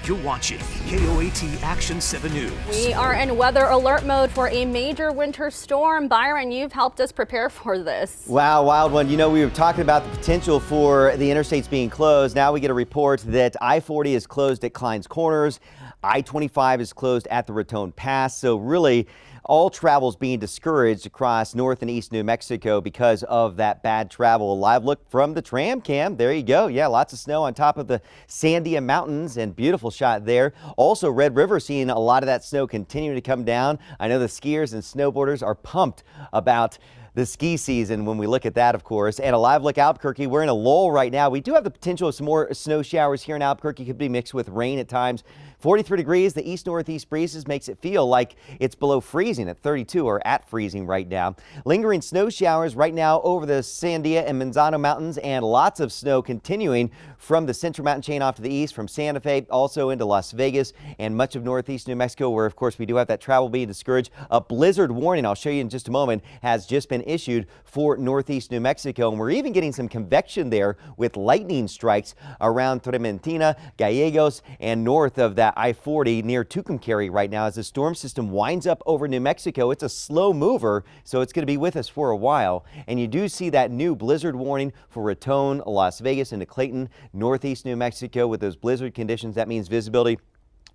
You're watching KOAT Action 7 News. We are in weather alert mode for a major winter storm. Byron, you've helped us prepare for this. Wow, wild one. You know, we were talking about the potential for the interstates being closed. Now we get a report that I-40 is closed at Klein's Corners. I-25 is closed at the Raton Pass. So really, all travel is being discouraged across north and east New Mexico because of that bad travel. A live look from the tram cam. There you go. Yeah, lots of snow on top of the Sandia Mountains and beautiful shot there. Also, Red River seeing a lot of that snow continuing to come down. I know the skiers and snowboarders are pumped about the ski season when we look at that, of course. And a live look Albuquerque. We're in a lull right now. We do have the potential of some more snow showers here in Albuquerque. Could be mixed with rain at times. 43 degrees. The east-northeast breezes makes it feel like it's below freezing at 32 or at freezing right now. Lingering snow showers right now over the Sandia and Manzano Mountains, and lots of snow continuing from the Central Mountain chain off to the east, from Santa Fe also into Las Vegas and much of northeast New Mexico, where of course we do have that travel being discouraged. A blizzard warning, I'll show you in just a moment, has just been issued for northeast New Mexico, and we're even getting some convection there with lightning strikes around Trementina, Gallegos, and north of that I-40 near Tucumcari right now as the storm system winds up over New Mexico. It's a slow mover, so it's going to be with us for a while. And you do see that new blizzard warning for Raton, Las Vegas, into Clayton, northeast New Mexico. With those blizzard conditions, that means visibility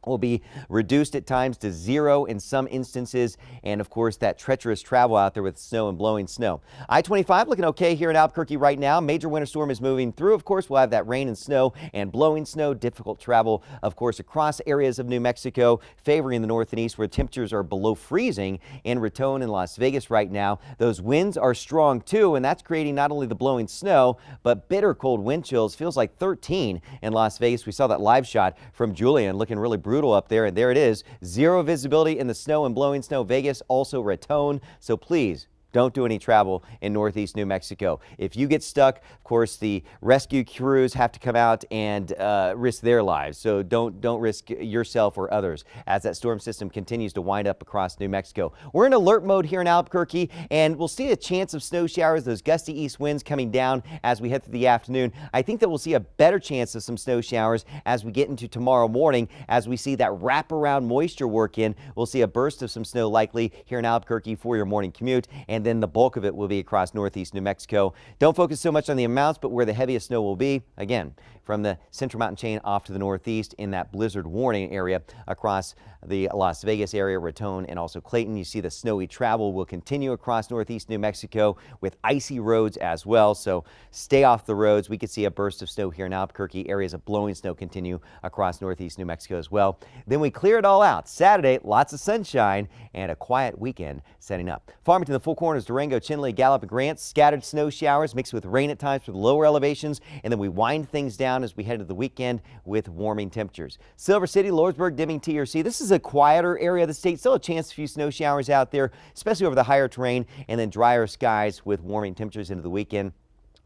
will be reduced at times to 0 in some instances, and of course that treacherous travel out there with snow and blowing snow. I-25 looking okay here in Albuquerque right now. Major winter storm is moving through. Of course, we'll have that rain and snow and blowing snow. Difficult travel, of course, across areas of New Mexico, favoring the north and east where temperatures are below freezing in Raton and Las Vegas right now. Those winds are strong too, and that's creating not only the blowing snow but bitter cold wind chills. Feels like 13 in Las Vegas. We saw that live shot from Julian looking really brutal up there, and there it is. 0 visibility in the snow and blowing snow. Vegas, also Raton. So please don't do any travel in northeast New Mexico. If you get stuck, of course, the rescue crews have to come out and risk their lives. So don't risk yourself or others as that storm system continues to wind up across New Mexico. We're in alert mode here in Albuquerque, and we'll see a chance of snow showers, those gusty east winds coming down as we head through the afternoon. I think that we'll see a better chance of some snow showers as we get into tomorrow morning. As we see that wraparound moisture work in, we'll see a burst of some snow likely here in Albuquerque for your morning commute, and then the bulk of it will be across northeast New Mexico. Don't focus so much on the amounts, but where the heaviest snow will be, again, from the Central Mountain chain off to the northeast in that blizzard warning area across the Las Vegas area, Raton, and also Clayton. You see the snowy travel will continue across northeast New Mexico with icy roads as well. So stay off the roads. We could see a burst of snow here in Albuquerque. Areas of blowing snow continue across northeast New Mexico as well. Then we clear it all out. Saturday, lots of sunshine and a quiet weekend setting up. Farmington, the Four Corners, Durango, Chinle, Gallup, and Grant, scattered snow showers mixed with rain at times for the lower elevations, and then we wind things down as we head to the weekend with warming temperatures. Silver City, Lordsburg, Deming, TRC. This is a quieter area of the state. Still a chance of a few snow showers out there, especially over the higher terrain, and then drier skies with warming temperatures into the weekend.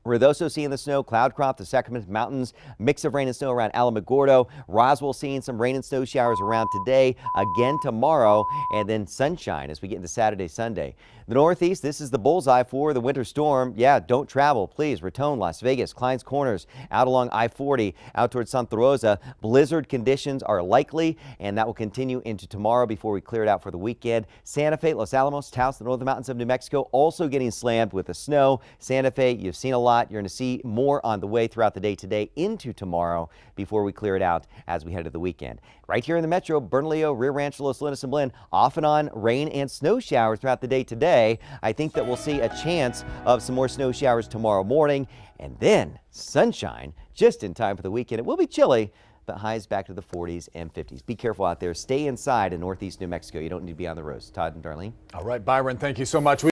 Ruidoso seeing the snow, Cloudcroft, the Sacramento Mountains, mix of rain and snow around Alamogordo. Roswell seeing some rain and snow showers around today, again tomorrow, and then sunshine as we get into Saturday, Sunday. The Northeast, this is the bullseye for the winter storm. Yeah, don't travel, please. Raton, Las Vegas, Klein's Corners, out along I-40, out towards Santa Rosa. Blizzard conditions are likely, and that will continue into tomorrow before we clear it out for the weekend. Santa Fe, Los Alamos, Taos, the northern mountains of New Mexico, also getting slammed with the snow. Santa Fe, you've seen a lot. You're going to see more on the way throughout the day today into tomorrow before we clear it out as we head to the weekend. Right here in the metro, Bernalillo, Rio Rancho, Los Lunas, and Blinn, off and on rain and snow showers throughout the day today. I think that we'll see a chance of some more snow showers tomorrow morning, and then sunshine just in time for the weekend. It will be chilly, but highs back to the 40s and 50s. Be careful out there. Stay inside in northeast New Mexico. You don't need to be on the roads. Todd and Darlene. All right, Byron, thank you so much.